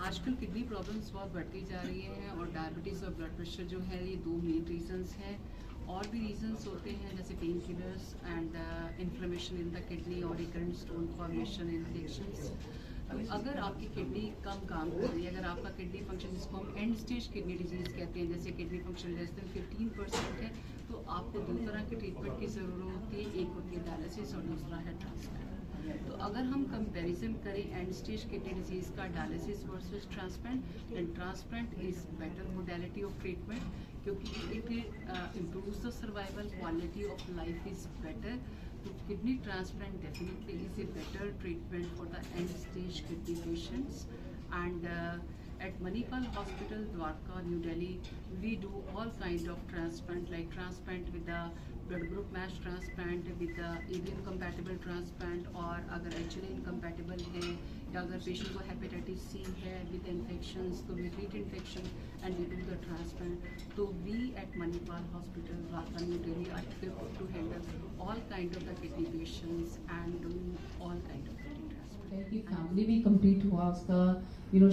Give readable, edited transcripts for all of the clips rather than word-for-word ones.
आजकल kidney problems बहुत बढ़ती जा रही हैं और डायबिटीज़ और ब्लड प्रेशर जो है ये दो मेन रीजंस हैं। और भी रीजंस होते हैं जैसे pain killers and inflammation in the kidney और रिकरेंट स्टोन फॉर्मेशन इन्फेक्शंस। अगर आपकी किडनी कम काम कर रही है, अगर आपका किडनी फंक्शन जिसको हम एंड स्टेज किडनी डिजीज़ कहते हैं, जैसे किडनी फंक्शन लेस देन 15% है, तो आपको दो तरह के ट्रीटमेंट की ज़रूरत होती है। एक होती है डायलिसिस और दूसरा है ट्रांसप्लांट। तो अगर हम कंपैरिजन करें एंड स्टेज किडनी डिजीज़ का dialysis versus transplant, then transplant is better modality of treatment क्योंकि it improves the survival, quality of life is better. तो kidney transplant definitely is a better treatment for the end stage kidney patients. And at Manipal Hospital, Dwarka, New Delhi, we do all kind of transplant, like transplant with the blood group match transplant, with the ABM compatible transplant, और अगर HLA incompatible है या अगर patient को hepatitis C है with infections, तो we treat infection and we do the transplant. तो we at Manipal hospital, Dwarka, new Delhi are equipped to handle all kind of the kidney patients and do all kind of kidney transplant. कि family भी complete हुआ उसका,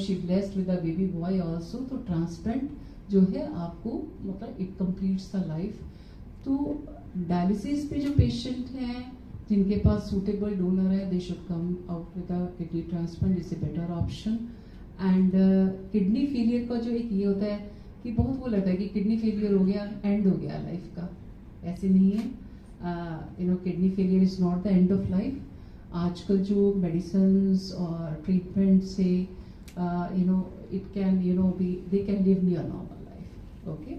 she blessed with a baby boy also. तो transplant जो है आपको मतलब it completes the life. तो डायलिसिस पे जो पेशेंट हैं जिनके पास सूटेबल डोनर है, they should come out with a kidney transplant, is a better option. And kidney failure का जो एक ये होता है कि बहुत वो लगता है कि किडनी फेलियर हो गया, एंड हो गया लाइफ का। ऐसे नहीं है। Kidney failure is not the end of life. आजकल जो मेडिसिन्स और ट्रीटमेंट से it can be, they can live near normal life. Okay,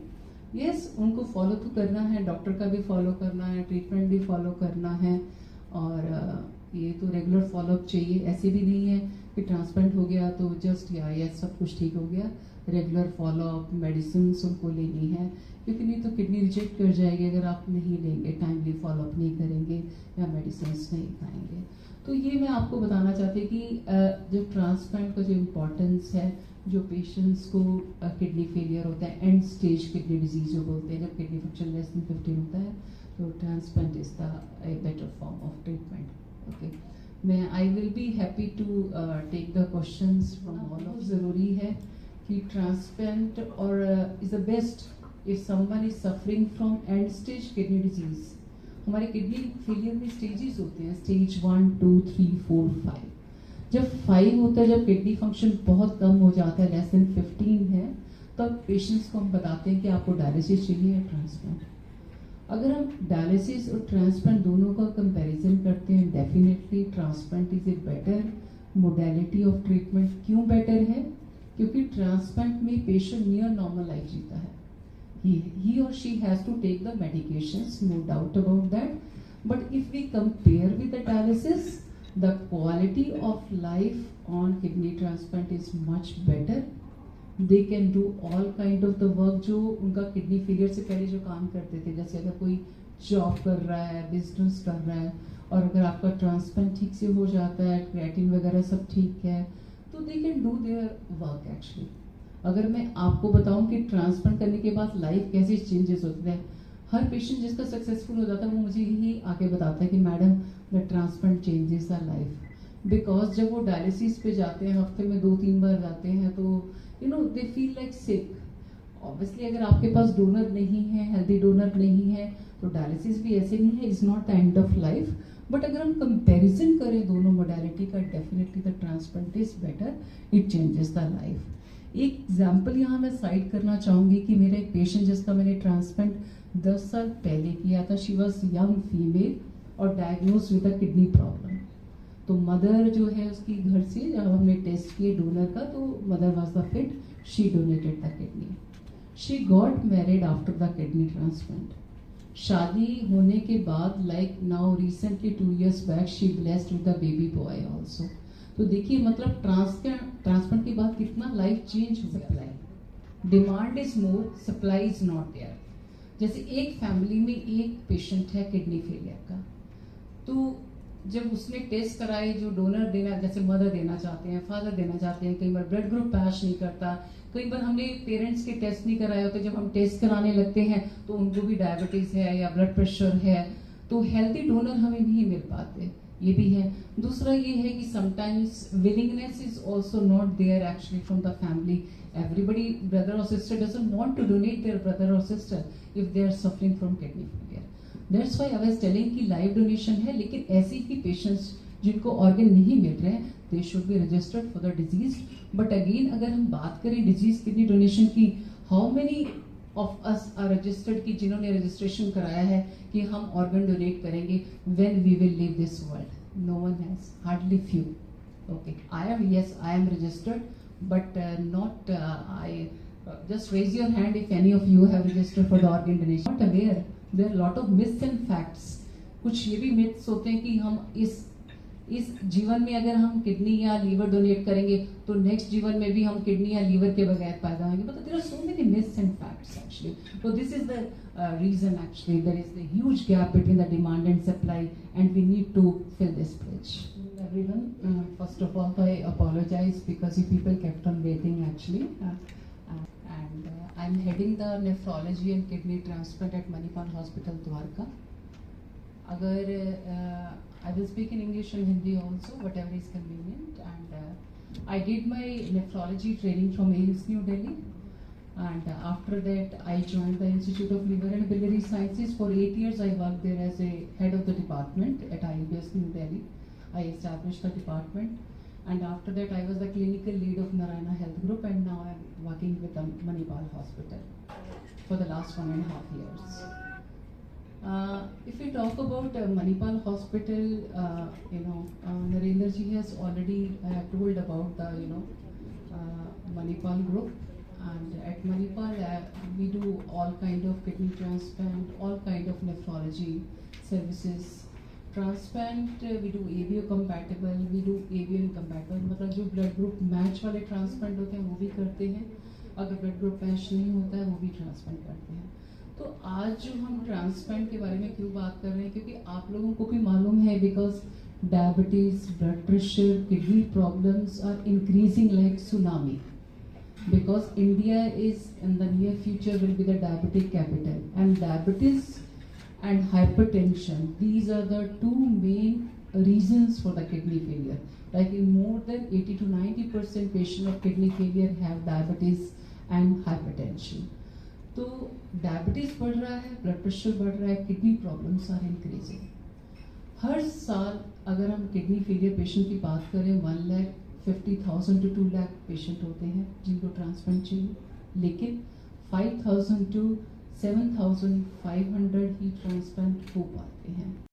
yes, उनको फॉलो तो करना है, डॉक्टर का भी फॉलो करना है, ट्रीटमेंट भी फॉलो करना है, और ये तो रेगुलर फॉलोअप चाहिए। ऐसे भी नहीं है कि ट्रांसप्लांट हो गया तो जस्ट या सब कुछ ठीक हो गया। रेगुलर फॉलोअप, मेडिसिन उनको लेनी है, क्योंकि नहीं तो किडनी रिजेक्ट कर जाएगी अगर आप नहीं लेंगे, टाइमली फॉलोअप नहीं करेंगे या मेडिसिन नहीं खाएंगे। तो ये मैं आपको बताना चाहती हूँ कि जो ट्रांसप्लांट का जो इम्पोर्टेंस है, जो पेशेंट्स को किडनी फेलियर होता है, एंड स्टेज किडनी डिजीज जो बोलते हैं, जब किडनी फंक्शन लेस देन 15 होता है, तो transplant is the better form of treatment. Okay, मैं I will be happy to take the questions from all of. ज़रूरी है कि ट्रांसप्लांट और is the best if someone is suffering from end stage kidney disease. हमारे kidney failure में stages होते हैं, stage 1, 2, 3, 4, 5। जब 5 होता है, जब किडनी फंक्शन बहुत कम हो जाता है, लेस देन 15 है, तब पेशेंट्स को हम बताते हैं कि आपको डायलिसिस चाहिए या ट्रांसप्लांट। अगर हम डायलिसिस और ट्रांसप्लांट दोनों का कंपैरिजन करते हैं, definitely transplant is a better modality of treatment. क्यों बेटर है? क्योंकि ट्रांसप्लांट में पेशेंट नियर नॉर्मल लाइफ जीता है। he or she has to take the medications, no doubt about that, but if we compare with the dialysis, the quality of life on kidney transplant is much better. They can do all kind of the work जो उनका kidney failure से पहले जो काम करते थे, जैसे अगर कोई जॉब कर रहा है, बिजनेस कर रहा है, और अगर आपका ट्रांसप्लांट ठीक से हो जाता है, क्रिएटिन वगैरह सब ठीक है, तो they can do their work actually. अगर मैं आपको बताऊं कि ट्रांसप्लांट करने के बाद लाइफ कैसे चेंजेस होते हैं, हर पेशेंट जिसका सक्सेसफुल हो जाता है वो मुझे यही आके बताता है कि madam the transplant changes the life. Because जब वो डायलिसिस पे जाते हैं, हफ्ते में 2-3 बार जाते हैं, तो they feel like sick. Obviously अगर आपके पास डोनर नहीं है, हेल्दी डोनर नहीं है, तो डायलिसिस भी ऐसे नहीं है, is not the end of life. But अगर हम कंपेरिजन करें दोनों मोडेलिटी का, definitely the transplant is better, it changes the life. एक एग्जाम्पल यहाँ मैं साइड करना चाहूँगी कि मेरा एक पेशेंट जिसका मैंने ट्रांसप्लांट 10 साल पहले किया था, शी वॉज यंग फीमेल और diagnose with a kidney problem. तो मदर जो है उसकी घर से जब हमने टेस्ट किए डोनर का, तो mother was the fit, she donated the kidney. She got married after the kidney transplant. शादी होने के बाद, like now recently 2 years back, she blessed with a baby boy also. तो देखिए मतलब ट्रांसप्लांट के बाद कितना लाइफ चेंज हो सकता है। Demand is more, supply is not there. जैसे एक फैमिली में एक पेशेंट है किडनी फेलियर का, तो जब उसने टेस्ट कराए, जो डोनर देना, जैसे मदर देना चाहते हैं, फादर देना चाहते हैं, कई बार ब्लड ग्रुप मैच नहीं करता, कई बार हमने पेरेंट्स के टेस्ट नहीं कराए होते, जब हम टेस्ट कराने लगते हैं तो उनको भी डायबिटीज है या ब्लड प्रेशर है, तो हेल्थी डोनर हमें नहीं मिल पाते। ये भी है। दूसरा ये है कि sometimes willingness is also not there actually from the family. Everybody, brother or sister, doesn't want to donate their brother or sister if they are suffering from kidney failure. That's why I was telling कि live donation है, लेकिन ऐसे ही patients जिनको organ नहीं मिल रहे हैं, they should be registered for the disease. But again, अगर हम बात करें disease kidney donation की, how many of us are registered कि जिन्होंने registration कराया है कि हम organ donate करेंगे when we will leave this world? No one has, hardly few. Okay, I am registered. But not just raise your hand if any of you have registered for the organ donation. Not aware, there are a lot of myths and facts. कुछ ये भी myths होते हैं कि हम इस जीवन में अगर हम किडनी या लीवर डोनेट करेंगे तो नेक्स्ट जीवन में भी हम किडनी या लीवर के बगैर पैदा होंगे. But there are so many myths and facts actually. So this is the reason actually there is a huge gap between the demand and supply, and we need to fill this bridge. Everyone, first of all, I apologize because you people kept on waiting actually. And I'm heading the nephrology and kidney transplant at Manipal Hospital, Dwarka. I will speak in English and Hindi also, whatever is convenient. And I did my nephrology training from AIIMS New Delhi. And after that, I joined the Institute of Liver and Biliary Sciences. For 8 years, I worked there as a head of the department at ILBS New Delhi. I established the department, and after that I was the clinical lead of Narayana Health Group, and now I am working with the Manipal Hospital for the last 1.5 years. If we talk about Manipal Hospital, Narendra ji has already told about the Manipal Group, and at Manipal we do all kind of kidney transplant, all kind of nephrology services. Transplant we do ABO compatible, we do ABO incompatible, मतलब जो blood group match वाले transplant होते हैं वो भी करते हैं, अगर ब्लड ग्रुप मैच नहीं होता है वो भी ट्रांसप्लांट करते हैं. तो आज जो हम ट्रांसप्लांट के बारे में क्यों बात कर रहे हैं, क्योंकि आप लोगों को भी मालूम है because diabetes, blood pressure, kidney problems are increasing like tsunami. Because India is in the near future will be the diabetic capital, and diabetes and hypertension, these are the two main reasons for the kidney failure. Like in more than 80 to 90% patients of kidney failure have diabetes and hypertension. तो diabetes बढ़ रहा है, blood pressure बढ़ रहा है, kidney problems are increasing. हर साल अगर हम किडनी फेलियर पेशेंट की बात करें 1,50,000 to 2 लाख पेशेंट होते हैं जिनको ट्रांसप्लांट चाहिए, लेकिन 5,000 to 7,500 ही ट्रांसप्लांट हो पाते हैं.